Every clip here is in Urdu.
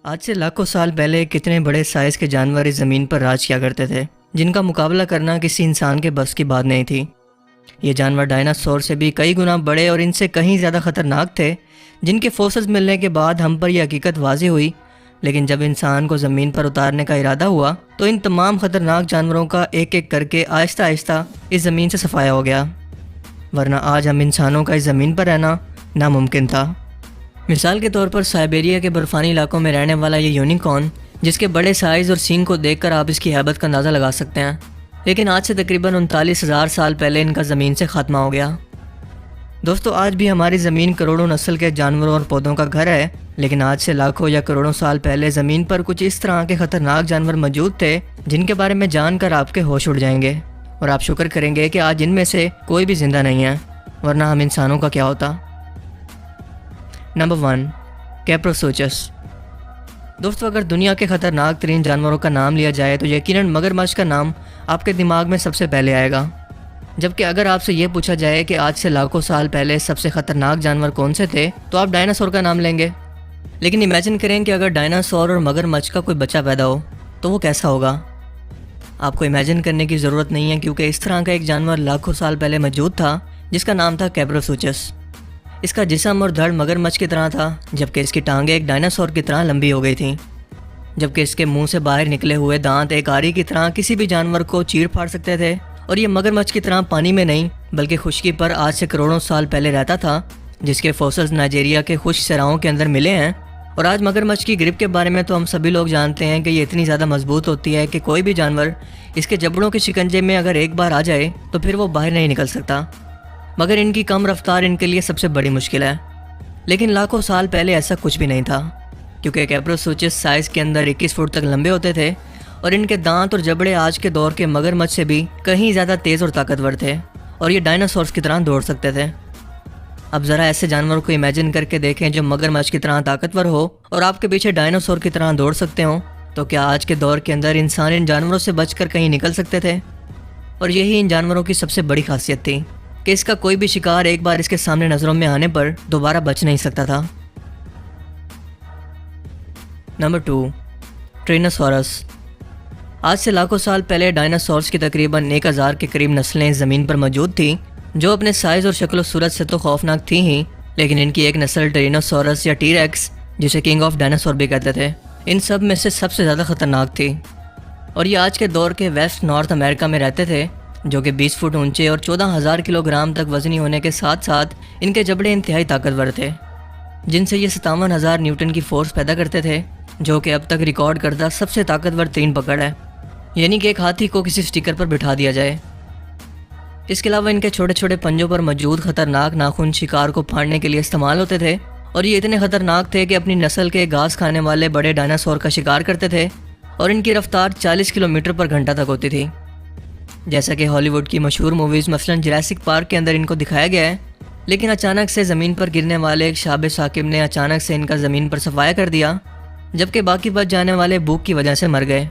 آج سے لاکھوں سال پہلے کتنے بڑے سائز کے جانور اس زمین پر راج کیا کرتے تھے، جن کا مقابلہ کرنا کسی انسان کے بس کی بات نہیں تھی۔ یہ جانور ڈائناسور سے بھی کئی گنا بڑے اور ان سے کہیں زیادہ خطرناک تھے، جن کے فوسلز ملنے کے بعد ہم پر یہ حقیقت واضح ہوئی۔ لیکن جب انسان کو زمین پر اتارنے کا ارادہ ہوا تو ان تمام خطرناک جانوروں کا ایک ایک کر کے آہستہ آہستہ اس زمین سے صفایا ہو گیا، ورنہ آج ہم انسانوں کا اس زمین پر رہنا ناممکن تھا۔ مثال کے طور پر سائبیریا کے برفانی علاقوں میں رہنے والا یہ یونیکارن، جس کے بڑے سائز اور سینگ کو دیکھ کر آپ اس کی ہیبت کا اندازہ لگا سکتے ہیں، لیکن آج سے تقریباً 39,000 سال پہلے ان کا زمین سے خاتمہ ہو گیا۔ دوستو، آج بھی ہماری زمین کروڑوں نسل کے جانوروں اور پودوں کا گھر ہے، لیکن آج سے لاکھوں یا کروڑوں سال پہلے زمین پر کچھ اس طرح کے خطرناک جانور موجود تھے جن کے بارے میں جان کر آپ کے ہوش اڑ جائیں گے اور آپ شکر کریں گے کہ آج ان میں سے کوئی بھی زندہ نہیں ہے، ورنہ ہم انسانوں کا کیا ہوتا۔ نمبر 1، کیپروسوچس۔ دوستو، اگر دنیا کے خطرناک ترین جانوروں کا نام لیا جائے تو یقیناً مگرمچھ کا نام آپ کے دماغ میں سب سے پہلے آئے گا، جبکہ اگر آپ سے یہ پوچھا جائے کہ آج سے لاکھوں سال پہلے سب سے خطرناک جانور کون سے تھے تو آپ ڈائناسور کا نام لیں گے۔ لیکن امیجن کریں کہ اگر ڈائناسور اور مگرمچھ کا کوئی بچہ پیدا ہو تو وہ کیسا ہوگا۔ آپ کو امیجن کرنے کی ضرورت نہیں ہے، کیونکہ اس طرح کا ایک جانور لاکھوں سال پہلے موجود تھا جس کا نام تھا کیپروسوچس۔ اس کا جسم اور دھڑ مگرمچھ کی طرح تھا، جبکہ اس کی ٹانگیں ایک ڈائناسور کی طرح لمبی ہو گئی تھیں، جبکہ اس کے منہ سے باہر نکلے ہوئے دانت ایک آری کی طرح کسی بھی جانور کو چیر پھاڑ سکتے تھے، اور یہ مگرمچھ کی طرح پانی میں نہیں بلکہ خشکی پر آج سے کروڑوں سال پہلے رہتا تھا، جس کے فوسلز نائجیریا کے خشک صحراؤں کے اندر ملے ہیں۔ اور آج مگرمچھ کی گرپ کے بارے میں تو ہم سبھی لوگ جانتے ہیں کہ یہ اتنی زیادہ مضبوط ہوتی ہے کہ کوئی بھی جانور اس کے جبڑوں کے شکنجے میں اگر ایک بار آ جائے تو پھر وہ باہر نہیں نکل سکتا، مگر ان کی کم رفتار ان کے لیے سب سے بڑی مشکل ہے۔ لیکن لاکھوں سال پہلے ایسا کچھ بھی نہیں تھا، کیونکہ کیپروسوچس سائز کے اندر 21 فٹ تک لمبے ہوتے تھے، اور ان کے دانت اور جبڑے آج کے دور کے مگرمچھ سے بھی کہیں زیادہ تیز اور طاقتور تھے، اور یہ ڈائناسورز کی طرح دوڑ سکتے تھے۔ اب ذرا ایسے جانور کو امیجن کر کے دیکھیں جو مگرمچھ کی طرح طاقتور ہو اور آپ کے پیچھے ڈائناسور کی طرح دوڑ سکتے ہوں، تو کیا آج کے دور کے اندر انسان ان جانوروں سے بچ کر کہیں نکل سکتے تھے؟ اور یہی ان جانوروں کی سب سے بڑی خاصیت تھی کہ اس کا کوئی بھی شکار ایک بار اس کے سامنے نظروں میں آنے پر دوبارہ بچ نہیں سکتا تھا۔ نمبر 2، ٹرینوسورس۔ آج سے لاکھوں سال پہلے ڈائناسورس کی تقریباً 1000 کے قریب نسلیں زمین پر موجود تھیں، جو اپنے سائز اور شکل و صورت سے تو خوفناک تھیں ہی، لیکن ان کی ایک نسل ٹرینوسورس یا ٹی ریکس، جسے کنگ آف ڈائناسور بھی کہتے تھے، ان سب میں سے سب سے زیادہ خطرناک تھی، اور یہ آج کے دور کے ویسٹ نارتھ امریکہ میں رہتے تھے، جو کہ 20 فٹ اونچے اور 14,000 کلو گرام تک وزنی ہونے کے ساتھ ساتھ ان کے جبڑے انتہائی طاقتور تھے، جن سے یہ 57,000 نیوٹن کی فورس پیدا کرتے تھے، جو کہ اب تک ریکارڈ کردہ سب سے طاقتور ترین پکڑ ہے، یعنی کہ ایک ہاتھی کو کسی سٹیکر پر بٹھا دیا جائے۔ اس کے علاوہ ان کے چھوٹے چھوٹے پنجوں پر موجود خطرناک ناخن شکار کو پھاڑنے کے لیے استعمال ہوتے تھے، اور یہ اتنے خطرناک تھے کہ اپنی نسل کے گھاس کھانے والے بڑے ڈائناسور کا شکار کرتے تھے، اور ان کی رفتار 40 کلومیٹر پر گھنٹہ تک ہوتی تھی، جیسا کہ ہالی ووڈ کی مشہور موویز مثلاً جراسک پارک کے اندر ان کو دکھایا گیا ہے۔ لیکن اچانک سے زمین پر گرنے والے ایک شاب ثاقب نے اچانک سے ان کا زمین پر صفایا کر دیا، جبکہ باقی بچ جانے والے بھوک کی وجہ سے مر گئے۔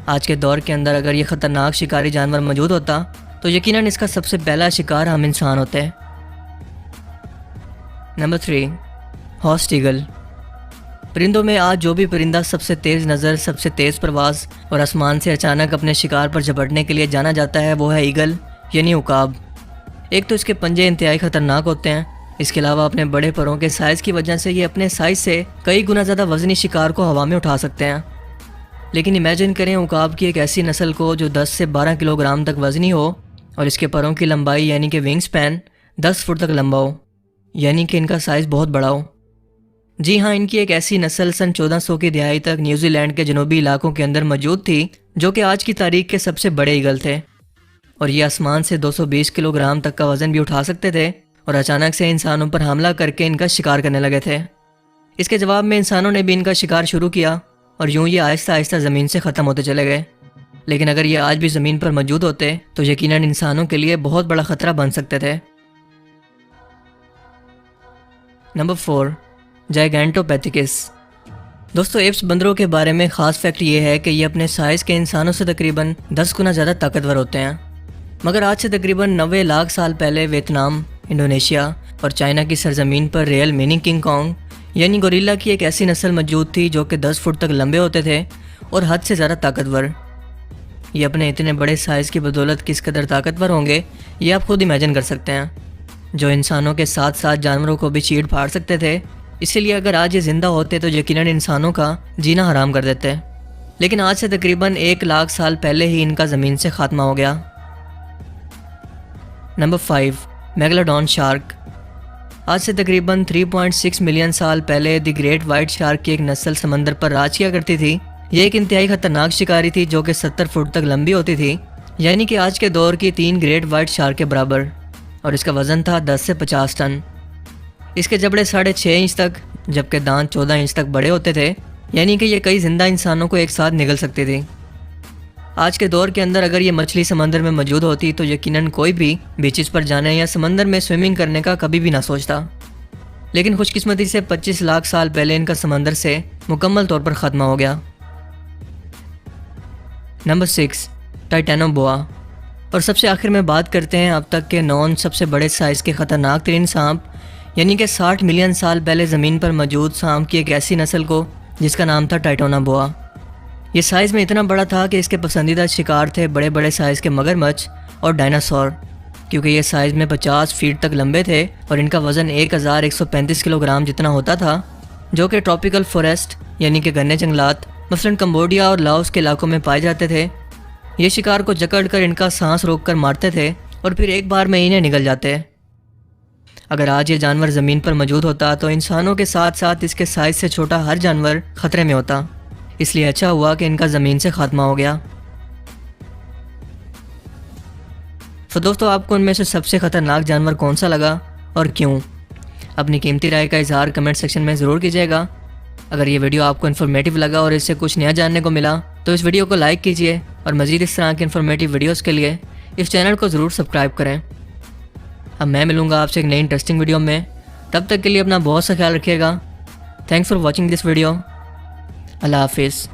آج کے دور کے اندر اگر یہ خطرناک شکاری جانور موجود ہوتا تو یقیناً اس کا سب سے پہلا شکار ہم انسان ہوتے۔ نمبر 3، ہارسڈ ایگل۔ پرندوں میں آج جو بھی پرندہ سب سے تیز نظر، سب سے تیز پرواز اور آسمان سے اچانک اپنے شکار پر جھپٹنے کے لیے جانا جاتا ہے وہ ہے ایگل، یعنی عقاب۔ ایک تو اس کے پنجے انتہائی خطرناک ہوتے ہیں، اس کے علاوہ اپنے بڑے پروں کے سائز کی وجہ سے یہ اپنے سائز سے کئی گنا زیادہ وزنی شکار کو ہوا میں اٹھا سکتے ہیں۔ لیکن امیجن کریں عقاب کی ایک ایسی نسل کو جو 10 سے 12 کلو گرام تک وزنی ہو، اور اس کے پروں کی لمبائی یعنی کہ ونگ سپین 10 فٹ تک لمبا ہو، یعنی کہ ان کا سائز بہت بڑا ہو۔ جی ہاں، ان کی ایک ایسی نسل سن 1400 کی دہائی تک نیوزی لینڈ کے جنوبی علاقوں کے اندر موجود تھی، جو کہ آج کی تاریخ کے سب سے بڑے ایگل تھے، اور یہ آسمان سے 220 کلو گرام تک کا وزن بھی اٹھا سکتے تھے، اور اچانک سے انسانوں پر حملہ کر کے ان کا شکار کرنے لگے تھے۔ اس کے جواب میں انسانوں نے بھی ان کا شکار شروع کیا، اور یوں یہ آہستہ آہستہ زمین سے ختم ہوتے چلے گئے۔ لیکن اگر یہ آج بھی زمین پر موجود ہوتے تو یقیناً انسانوں کے لیے بہت بڑا خطرہ بن سکتے تھے۔ نمبر 4، جائگینٹوپیتھیکس۔ دوستو، ایپس بندروں کے بارے میں خاص فیکٹ یہ ہے کہ یہ اپنے سائز کے انسانوں سے تقریباً 10 گنا زیادہ طاقتور ہوتے ہیں، مگر آج سے تقریباً 90 لاکھ سال پہلے ویتنام، انڈونیشیا اور چائنا کی سرزمین پر ریئل مینی کنگ کانگ یعنی گوریلا کی ایک ایسی نسل موجود تھی جو کہ 10 فٹ تک لمبے ہوتے تھے اور حد سے زیادہ طاقتور۔ یہ اپنے اتنے بڑے سائز کی بدولت کس قدر طاقتور ہوں گے یہ آپ خود امیجن کر سکتے ہیں، جو انسانوں کے ساتھ ساتھ جانوروں کو بھی چیڑ پھاڑ سکتے تھے۔ اسی لیے اگر آج یہ زندہ ہوتے تو یقیناً انسانوں کا جینا حرام کر دیتے، لیکن آج سے تقریباً 1,00,000 سال پہلے ہی ان کا زمین سے خاتمہ ہو گیا۔ Number 5، megalodon shark. آج سے تقریباً 3.6 ملین سال پہلے دی گریٹ وائٹ شارک کی ایک نسل سمندر پر راج کیا کرتی تھی۔ یہ ایک انتہائی خطرناک شکاری تھی جو کہ 70 فٹ تک لمبی ہوتی تھی، یعنی کہ آج کے دور کی 3 گریٹ وائٹ شارک کے برابر، اور اس کا وزن تھا 10 سے 50 ٹن۔ اس کے جبڑے 6.5 انچ تک جبکہ دانت 14 انچ تک بڑے ہوتے تھے، یعنی کہ یہ کئی زندہ انسانوں کو ایک ساتھ نگل سکتی تھی۔ آج کے دور کے اندر اگر یہ مچھلی سمندر میں موجود ہوتی تو یقیناً کوئی بھی بیچز پر جانے یا سمندر میں سوئمنگ کرنے کا کبھی بھی نہ سوچتا، لیکن خوش قسمتی سے 25 لاکھ سال پہلے ان کا سمندر سے مکمل طور پر خاتمہ ہو گیا۔ نمبر 6، ٹائٹینو بوا۔ اور سب سے آخر میں بات کرتے ہیں اب تک کے نون سب سے بڑے سائز کے خطرناک ترین سانپ، یعنی کہ 60 ملین سال پہلے زمین پر موجود سانپ کی ایک ایسی نسل کو جس کا نام تھا ٹائٹینو بوا۔ یہ سائز میں اتنا بڑا تھا کہ اس کے پسندیدہ شکار تھے بڑے بڑے سائز کے مگرمچھ اور ڈائناسور، کیونکہ یہ سائز میں 50 فیٹ تک لمبے تھے اور ان کا وزن 1135 کلو گرام جتنا ہوتا تھا، جو کہ ٹراپیکل فوریسٹ یعنی کہ گھنے جنگلات مثلاً کمبوڈیا اور لاؤس کے علاقوں میں پائے جاتے تھے۔ یہ شکار کو جکڑ کر ان کا سانس روک کر مارتے تھے اور پھر ایک بار میں انہیں نگل جاتے۔ اگر آج یہ جانور زمین پر موجود ہوتا تو انسانوں کے ساتھ ساتھ اس کے سائز سے چھوٹا ہر جانور خطرے میں ہوتا، اس لیے اچھا ہوا کہ ان کا زمین سے خاتمہ ہو گیا۔ تو دوستو، آپ کو ان میں سے سب سے خطرناک جانور کون سا لگا اور کیوں؟ اپنی قیمتی رائے کا اظہار کمنٹ سیکشن میں ضرور کیجیے گا۔ اگر یہ ویڈیو آپ کو انفارمیٹیو لگا اور اس سے کچھ نیا جاننے کو ملا تو اس ویڈیو کو لائک کیجیے، اور مزید اس طرح کے انفارمیٹیو ویڈیوز کے لیے اس چینل کو ضرور سبسکرائب کریں۔ اب میں ملوں گا آپ سے ایک نئی انٹرسٹنگ ویڈیو میں، تب تک کے لیے اپنا بہت سا خیال رکھیے گا۔ Thanks for watching this video. اللہ حافظ۔